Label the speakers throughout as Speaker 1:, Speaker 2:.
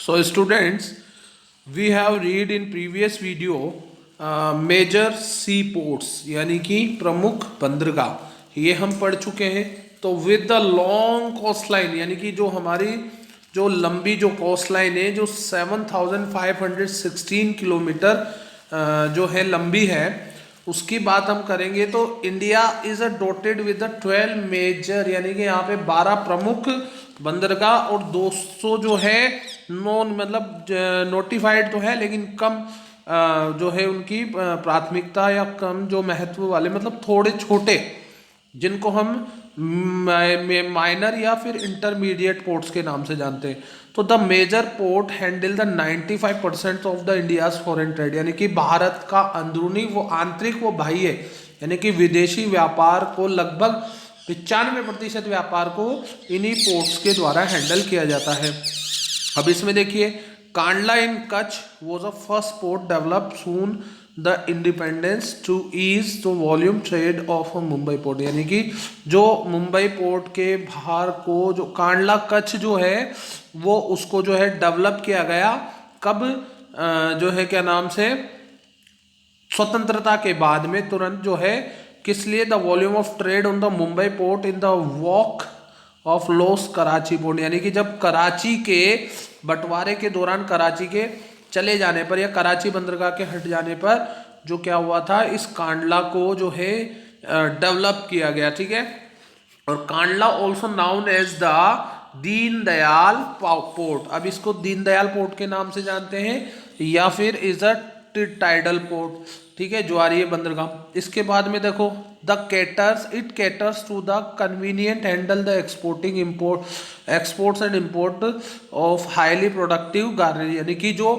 Speaker 1: So students, we have read in previous video major sea ports यानी कि प्रमुख बंदरगाह ये हम पढ़ चुके हैं। तो with the long coast line यानी कि जो हमारी जो लंबी जो कोस्ट लाइन है जो 7516 किलोमीटर जो है लंबी है उसकी बात हम करेंगे। तो India is a dotted with the 12 major यानी कि यहाँ पे 12 प्रमुख बंदरगाह और 200 जो है नॉन मतलब नोटिफाइड तो है लेकिन कम जो है उनकी प्राथमिकता या कम जो महत्व वाले मतलब थोड़े छोटे जिनको हम माइनर या फिर इंटरमीडिएट पोर्ट्स के नाम से जानते हैं। तो the major port handle the 95% of the India's foreign trade यानी कि भारत का अंदरूनी वो आंतरिक वो बाह्य यानी कि विदेशी व्यापार को लगभग 95% व्यापार को इन्हीं पोर्ट्स के द्वारा हैंडल किया जाता है। अब इसमें देखिए Kandla in Kutch was a first port develop soon the independence to ease the volume trade of Mumbai port यानी कि जो मुंबई पोर्ट के बाहर को जो कांडला कच्छ जो है वो उसको जो है डेवलप किया गया कब जो है क्या नाम से स्वतंत्रता के बाद में तुरंत जो है किस लिए the volume of trade on the Mumbai port in the walk of loss Karachi port यानी कि जब कराची के बंटवारे के दौरान कराची के चले जाने पर या कराची बंदरगाह के हट जाने पर जो क्या हुआ था इस कांडला को जो है डेवलप किया गया। ठीक है। और Kandla also known as the Deendayal port. अब इसको दीनदयाल पोर्ट के नाम से जानते हैं या फिर इज अ टाइडल पोर्ट। ठीक है, ज्वारीय बंदरगाह। इसके बाद में देखो the caters it caters to the convenient handle the exporting import exports and import of highly productive garment यानी कि जो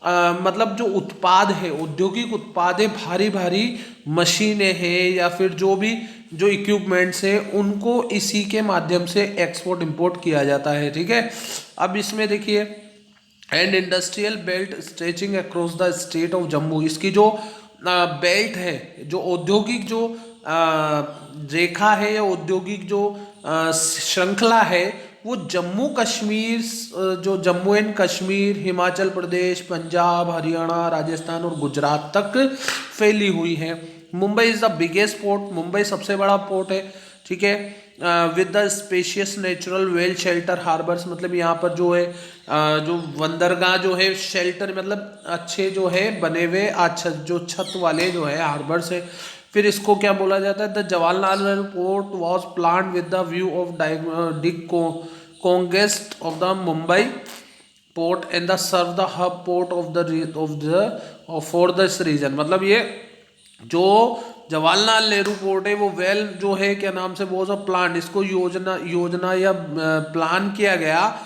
Speaker 1: मतलब जो उत्पाद है औद्योगिक उत्पाद है भारी भारी मशीनें हैं या फिर जो भी जो इक्विपमेंट्स है उनको इसी के माध्यम से एक्सपोर्ट इंपोर्ट किया जाता है। ठीक है। अब इसमें देखिए and industrial belt stretching across the state of Jammu. इसकी जो बेल्ट है जो औद्योगिक जो रेखा है या औद्योगिक जो श्रृंखला है वो जम्मू कश्मीर जो जम्मू एंड कश्मीर हिमाचल प्रदेश पंजाब हरियाणा राजस्थान और गुजरात तक फैली हुई है। Mumbai is the biggest port. Mumbai सबसे बड़ा पोर्ट है। ठीक है। With the spacious natural well shelter harbours मतलब यहाँ पर जो है जो बंदरगाह जो है शेल्टर मतलब अच्छे जो है बने हुए अच्छा जो छत वाले जो है हार्बर्स है। फिर इसको क्या बोला जाता है the Jawaharlal Nehru port was plan with the view of decongest of the Mumbai port and the serve the hub port of the for this region. मतलब ये जो जवाहरलाल नेहरू पोर्ट है वो वेल जो है क्या नाम से वो प्लान इसको योजना या प्लान किया गया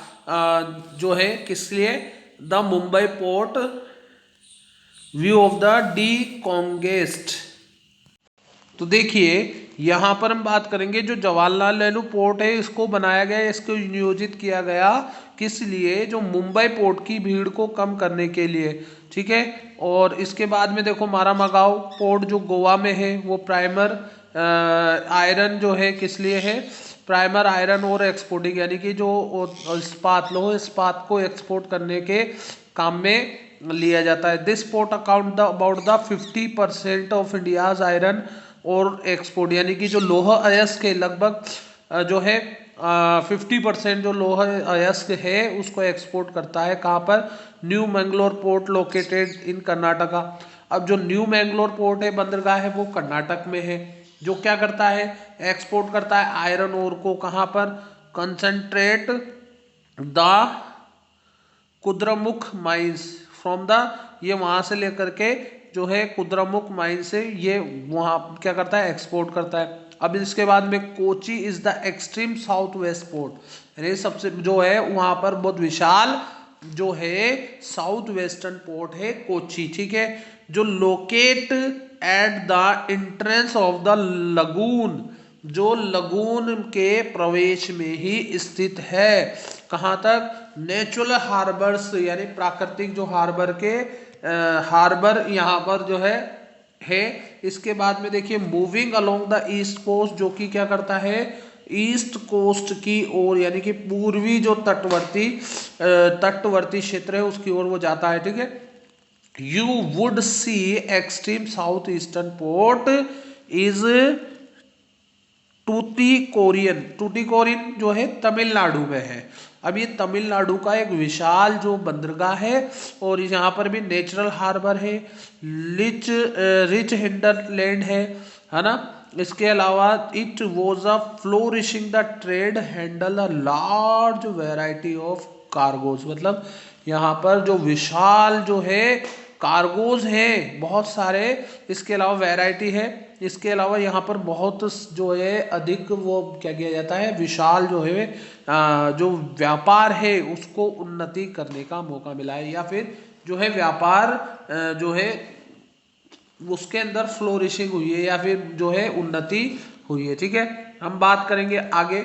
Speaker 1: जो है किस लिए the Mumbai port view of the decongest. तो देखिए यहाँ पर हम बात करेंगे जो जवाहरलाल नेहरू पोर्ट है इसको बनाया गया इसको नियोजित किया गया किस लिए जो मुंबई पोर्ट की भीड़ को कम करने के लिए। ठीक है। और इसके बाद में देखो मारामागाव पोर्ट जो गोवा में है वो प्राइमर आयरन जो है किस लिए है प्राइमर आयरन और एक्सपोर्टिंग यानी कि जो इस्पात लोह इस्पात को एक्सपोर्ट करने के काम में लिया जाता है। This port account the about the 50% of India's iron और एक्सपोर्ट यानी कि जो लोह अयस्क के लगभग जो है 50% जो लोह अयस्क है उसको एक्सपोर्ट करता है। कहाँ पर new Mangalore port located in Karnataka. अब जो न्यू मैंगलोर पोर्ट है बंदरगाह है वो कर्नाटक में है जो क्या करता है एक्सपोर्ट करता है आयरन ओर को। कहाँ पर concentrate the Kudremukh mines from the ये वहां से लेकर के जो है कुद्रेमुख माइन से ये वहां क्या करता है एक्सपोर्ट करता है। अब इसके बाद में Kochi is the extreme south west port यानी सबसे जो है वहां पर बहुत विशाल जो है साउथ वेस्टर्न पोर्ट है कोची। ठीक है। जो locate at the entrance of the lagoon जो लगून के प्रवेश में ही स्थित है। कहाँ तक नेचुरल हार्बर्स यानी प्राकृतिक जो हार्बर के हार्बर यहाँ पर जो है। इसके बाद में देखिए moving along the east coast जो कि क्या करता है ईस्ट कोस्ट की ओर, यानी कि पूर्वी जो तटवर्ती क्षेत्र है उसकी ओर वो जाता है, ठीक है। You would see extreme south eastern port is Tuticorin जो है तमिलनाडु में है। अब ये तमिलनाडु का एक विशाल जो बंदरगाह है और यहाँ पर भी नेचुरल हार्बर है, रिच हिंटरलैंड है ना। इसके अलावा it was a flourishing the trade, handle a large variety of cargoes, मतलब यहाँ पर जो विशाल जो है कार्गोज हैं बहुत सारे, इसके अलावा वैरायटी है, इसके अलावा यहाँ पर बहुत जो है अधिक वो क्या किया जाता है, विशाल जो है जो व्यापार है उसको उन्नति करने का मौका मिला है, या फिर जो है व्यापार जो है उसके अंदर फ्लोरिशिंग हुई है या फिर जो है उन्नति हुई है, ठीक है। हम बात करेंगे आगे,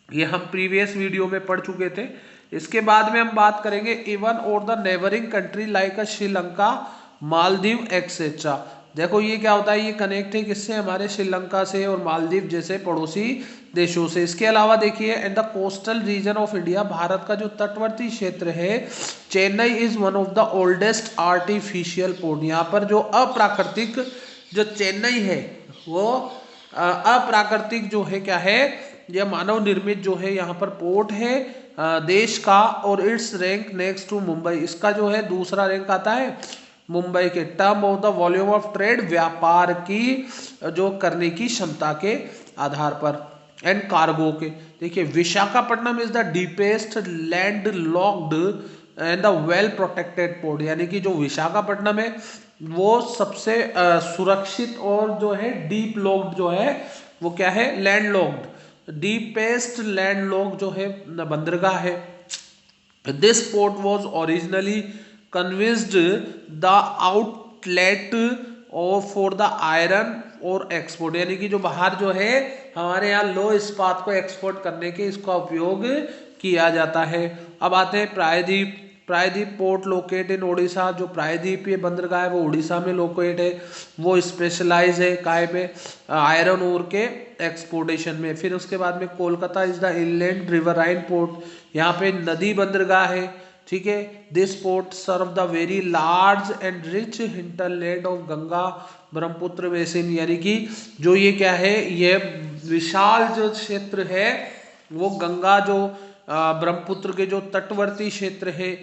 Speaker 1: ये हम प्रीवियस वीडियो में पढ़ चुके थे। इसके बाद में हम बात करेंगे इवन और the neighbouring country like Sri Lanka, Maldives etcetera. देखो ये क्या होता है, ये कनेक्ट है किससे, हमारे श्रीलंका से और मालदीव जैसे पड़ोसी देशों से। इसके अलावा देखिए in the coastal region of India, Bharat का जो तटवर्ती क्षेत्र है, Chennai is one of the oldest artificial port. यहाँ पर जो अप्राकृतिक जो चेन्नई है वो अप्राकृतिक जो है क्या है, यह मानव निर्मित जो है यहाँ पर पोर्ट है देश का, और it's rank next to Mumbai, इसका जो है दूसरा रैंक आता है मुंबई के term of the volume of trade, व्यापार की जो करने की क्षमता के आधार पर, एंड कार्गो के। देखिए Visakhapatnam is the deepest land locked and the well protected port, यानी कि जो विशाखापट्टनम है वो सबसे सुरक्षित और जो है डीप लॉक्ड जो है वो क्या है, land locked, deepest land lock जो है बंदरगाह है। This port was originally convinced the outlet और फॉर द आयरन और एक्सपोर्ट, यानी कि जो बाहर जो है हमारे यहाँ लो इस्पात को एक्सपोर्ट करने के इसका उपयोग किया जाता है। अब आते हैं प्रायद्वीप। प्रायद्वीप पोर्ट लोकेट इन ओडिशा, जो प्रायद्वीप ये बंदरगाह है वो उड़ीसा में लोकेट है, वो स्पेशलाइज है काय में, आयरन ओर के एक्सपोर्टेशन में। फिर उसके बाद में Kolkata is the inland riverine port, यहाँ पे नदी बंदरगाह है, ठीक है। This port serve the very large and rich hinterland of Ganga Brahmaputra basin, यानी कि जो ये क्या है, ये विशाल जो क्षेत्र है वो गंगा जो ब्रह्मपुत्र के जो तटवर्ती क्षेत्र है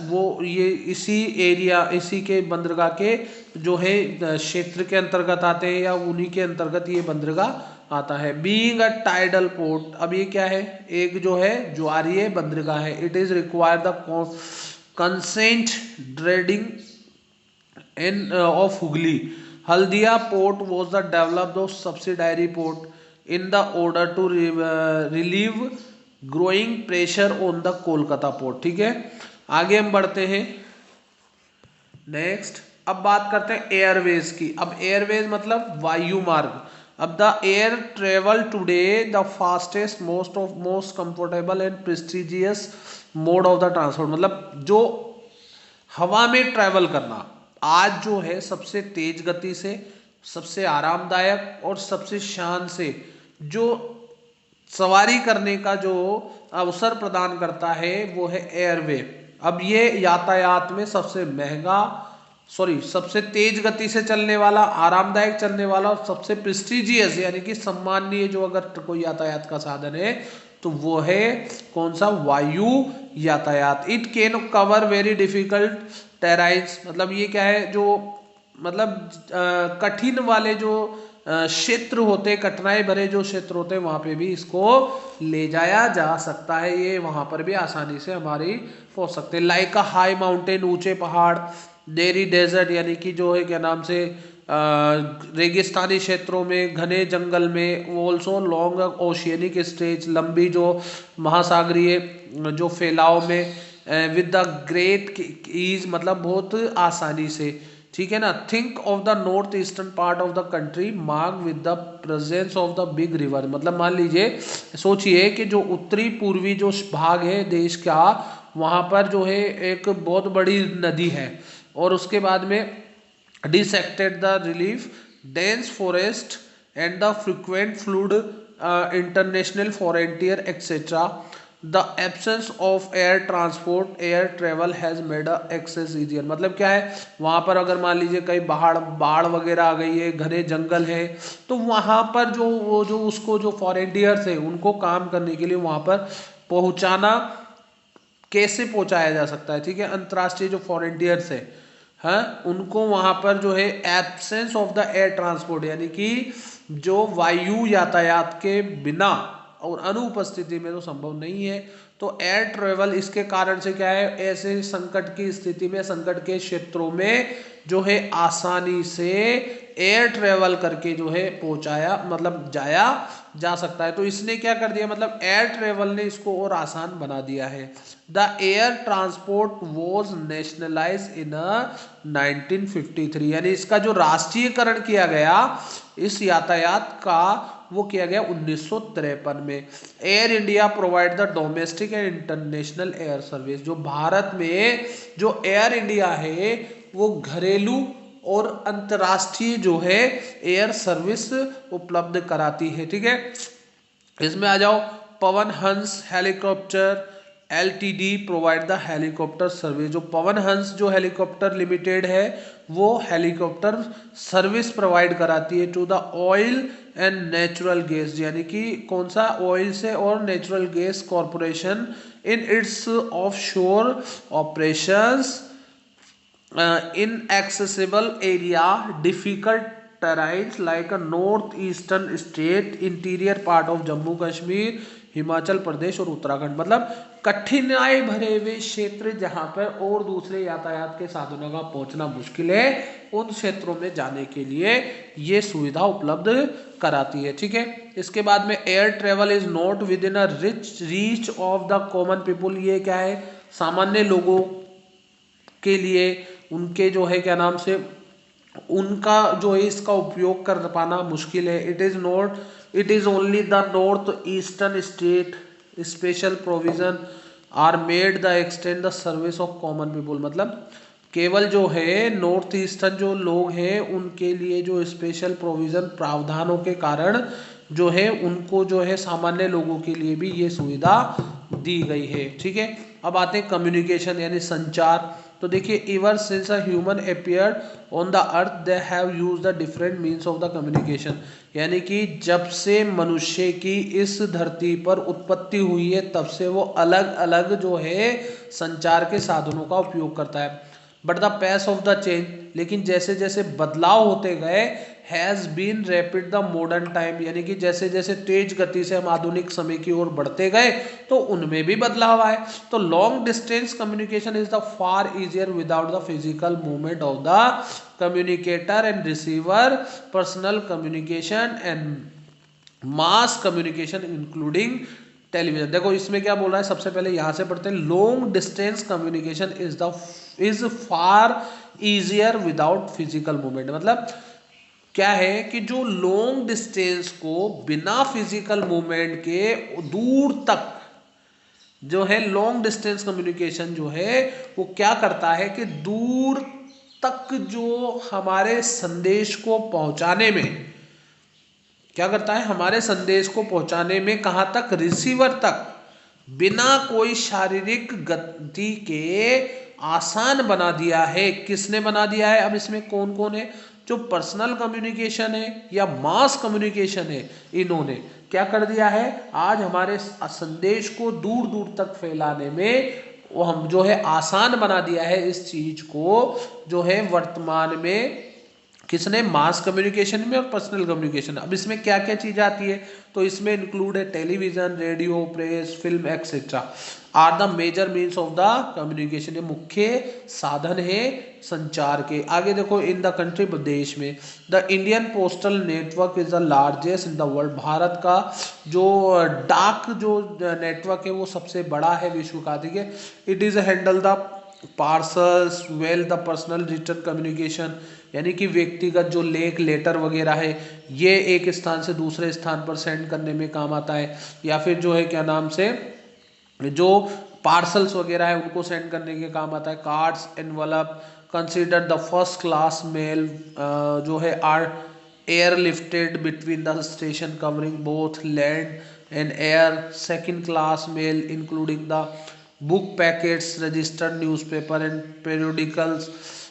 Speaker 1: वो ये इसी एरिया, इसी के बंदरगाह के जो है क्षेत्र के अंतर्गत आते हैं, या उन्हीं के अंतर्गत ये बंदरगाह आता है। बीइंग अ टाइडल पोर्ट, अब ये क्या है, एक जो है ज्वारीय बंदरगाह है। It is require the consent dredging in of Hooghly. Haldia port was the developed of subsidiary port in the order to relieve growing pressure on the Kolkata port, ठीक है। आगे हम बढ़ते हैं नेक्स्ट, अब बात करते हैं एयरवेज की। अब एयरवेज मतलब वायु मार्ग। अब the air travel today the fastest most comfortable and prestigious mode of the transport, मतलब जो हवा में ट्रेवल करना आज जो है सबसे तेज गति से, सबसे आरामदायक और सबसे शान से जो सवारी करने का जो अवसर प्रदान करता है वो है एयरवे। अब ये यातायात में सबसे महंगा, सबसे तेज गति से चलने वाला, आरामदायक चलने वाला और सबसे प्रेस्टिजियस यानी कि सम्माननीय जो अगर कोई यातायात का साधन है तो वो है कौन सा, वायु यातायात। It can cover very difficult terrains, मतलब ये क्या है, जो मतलब कठिन वाले जो क्षेत्र होते, कठिनाई भरे जो क्षेत्र होते हैं वहां पे भी इसको ले जाया जा सकता है, ये वहां पर भी आसानी से हमारी पहुंच सकते हैं। लाइक अ हाई माउंटेन, ऊंचे पहाड़, डेरी डेजर्ट यानी कि जो है क्या नाम से रेगिस्तानी क्षेत्रों में, घने जंगल में, ऑल्सो लॉन्ग ओशियनिक स्ट्रेच, लंबी जो महासागरीय जो फैलाव में, विद द ग्रेट ईज मतलब बहुत आसानी से, ठीक है ना। Think of the north eastern part of the country mark with the presence of the big river, मतलब मान लीजिए, सोचिए कि जो उत्तरी पूर्वी जो भाग है देश का, वहां पर जो है एक बहुत बड़ी नदी है, और उसके बाद में dissected the relief dense forest and the frequent flood international frontier etcetera, the absence of air transport air travel has made access easier. मतलब क्या है, वहां पर अगर मान लीजिए कहीं बाढ़ वगैरह आ गई है, घने जंगल है, तो वहां पर जो उसको जो फॉरेंटियर्स है उनको काम करने के लिए वहां पर पहुंचाना, कैसे पहुंचाया जा सकता है, ठीक है, अंतर्राष्ट्रीय जो फॉरेंटियर्स है, हाँ, उनको वहां पर जो है absence of the air transport, यानी कि जो वायु यातायात के बिना और अनुपस्थिति में तो संभव नहीं है, तो एयर ट्रेवल इसके कारण से क्या है, ऐसे संकट की स्थिति में, संकट के क्षेत्रों में जो है आसानी से एयर ट्रेवल करके जो है पहुंचाया, मतलब जाया जा सकता है। तो इसने क्या कर दिया, मतलब एयर ट्रेवल ने इसको और आसान बना दिया है। The air transport was nationalise इन 1953, यानी इसका जो राष्ट्रीयकरण किया गया इस यातायात का, वो किया गया 1953 में। Air India provide the domestic and international air service. जो भारत में जो एयर इंडिया है वो घरेलू और अंतर्राष्ट्रीय जो है एयर सर्विस उपलब्ध कराती है, ठीक है। इसमें आ जाओ, Pawan Hans helicopter LTD provide the helicopter service. जो पवन हंस जो हेलीकॉप्टर लिमिटेड है वो हेलीकॉप्टर सर्विस प्रोवाइड कराती है to the oil and natural gas, यानी कि कौन सा, ऑयल से और natural gas corporation in its offshore operations inaccessible area, difficult terrains like a north eastern state, interior part of Jammu Kashmir, Himachal Pradesh और उत्तराखंड। मतलब कठिनाई भरे हुए क्षेत्र जहां पर और दूसरे यातायात के साधनों का पहुंचना मुश्किल है, उन क्षेत्रों में जाने के लिए ये सुविधा उपलब्ध कराती है, ठीक है। इसके बाद में air travel is not with in a rich reach of the common people. ये क्या है, सामान्य लोगों के लिए, उनके जो है क्या नाम से, उनका जो है इसका उपयोग कर पाना मुश्किल है। It is only the north eastern state special provision are made the extend the service of common people. मतलब केवल जो है नॉर्थ ईस्टर्न जो लोग हैं उनके लिए जो स्पेशल प्रोविजन प्रावधानों के कारण जो है उनको जो है सामान्य लोगों के लिए भी ये सुविधा दी गई है, ठीक है। अब आते हैं कम्युनिकेशन यानी संचार। तो देखिए, ever since a human appeared on the earth they have used the different means of the communication, यानी कि जब से मनुष्य की इस धरती पर उत्पत्ति हुई है तब से वो अलग अलग जो है संचार के साधनों का उपयोग करता है। But the pace of the change, लेकिन जैसे जैसे बदलाव होते गए, has been rapid the modern time, यानी कि जैसे जैसे तेज गति से हम आधुनिक समय की ओर बढ़ते गए तो उनमें भी बदलाव आए। तो long distance communication is the far easier without the physical movement of the communicator and receiver, personal communication and mass communication including television. देखो इसमें क्या बोल रहा है, सबसे पहले यहां से पढ़ते हैं, long distance communication is far easier without physical movement. मतलब क्या है कि जो लॉन्ग डिस्टेंस को बिना फिजिकल मूवमेंट के दूर तक जो है लॉन्ग डिस्टेंस कम्युनिकेशन जो है वो क्या करता है कि दूर तक जो हमारे संदेश को पहुंचाने में क्या करता है, हमारे संदेश को पहुंचाने में कहां तक, रिसीवर तक, बिना कोई शारीरिक गति के आसान बना दिया है। किसने बना दिया है, अब इसमें कौन कौन है, जो पर्सनल कम्युनिकेशन है या मास कम्युनिकेशन है, इन्होंने क्या कर दिया है, आज हमारे संदेश को दूर दूर तक फैलाने में वो हम जो है आसान बना दिया है। इस चीज को जो है वर्तमान में किसने, मास कम्युनिकेशन में और पर्सनल कम्युनिकेशन। अब इसमें क्या क्या चीज आती है, तो इसमें इंक्लूड है television, radio, press, film etcetera are the major means of the communication. ये मुख्य साधन है संचार के। आगे देखो, इन द कंट्री, देश में, the Indian postal network is the largest in the world. Bharat का जो डाक जो नेटवर्क है वो सबसे बड़ा है विश्व का, ठीक है। It is handle the parcels well the personal return communication, यानी कि व्यक्तिगत जो लेटर वगैरह है ये एक स्थान से दूसरे स्थान पर सेंड करने में काम आता है, या फिर जो है क्या नाम से जो पार्सल्स वगैरह है उनको सेंड करने के काम आता है। Cards, envelope consider the first class mail जो है are airlifted between the station covering both land and air, second class mail including the book packets, registered newspaper and periodicals।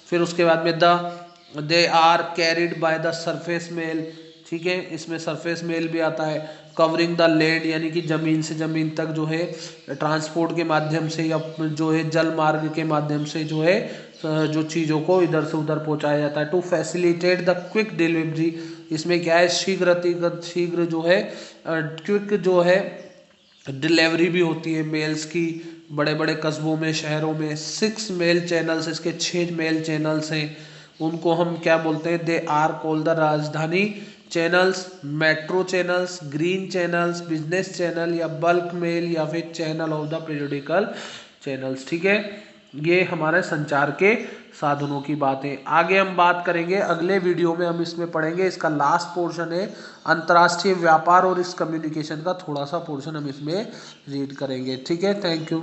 Speaker 1: फिर उसके बाद में they are carried by the surface mail, ठीक है, इसमें surface mail भी आता है। कवरिंग द लैंड यानी कि जमीन से जमीन तक जो है ट्रांसपोर्ट के माध्यम से या जो है जल मार्ग के माध्यम से जो है जो चीज़ों को इधर से उधर पहुंचाया जाता है। To facilitate the quick delivery, इसमें क्या है, शीघ्र जो है क्विक जो है डिलीवरी भी होती है मेल्स की बड़े बड़े कस्बों में, शहरों में। 6 मेल चैनल्स, इसके 6 मेल चैनल्स हैं, उनको हम क्या बोलते हैं, दे आर कॉल्ड द राजधानी channels, metro channels, green channels, business channel या बल्क मेल या फिर channel of the periodical channels, ठीक है। ये हमारे संचार के साधनों की बात है। आगे हम बात करेंगे अगले वीडियो में, हम इसमें पढ़ेंगे, इसका लास्ट पोर्शन है अंतर्राष्ट्रीय व्यापार और इस कम्युनिकेशन का थोड़ा सा पोर्शन हम इसमें रीड करेंगे, ठीक है। Thank you.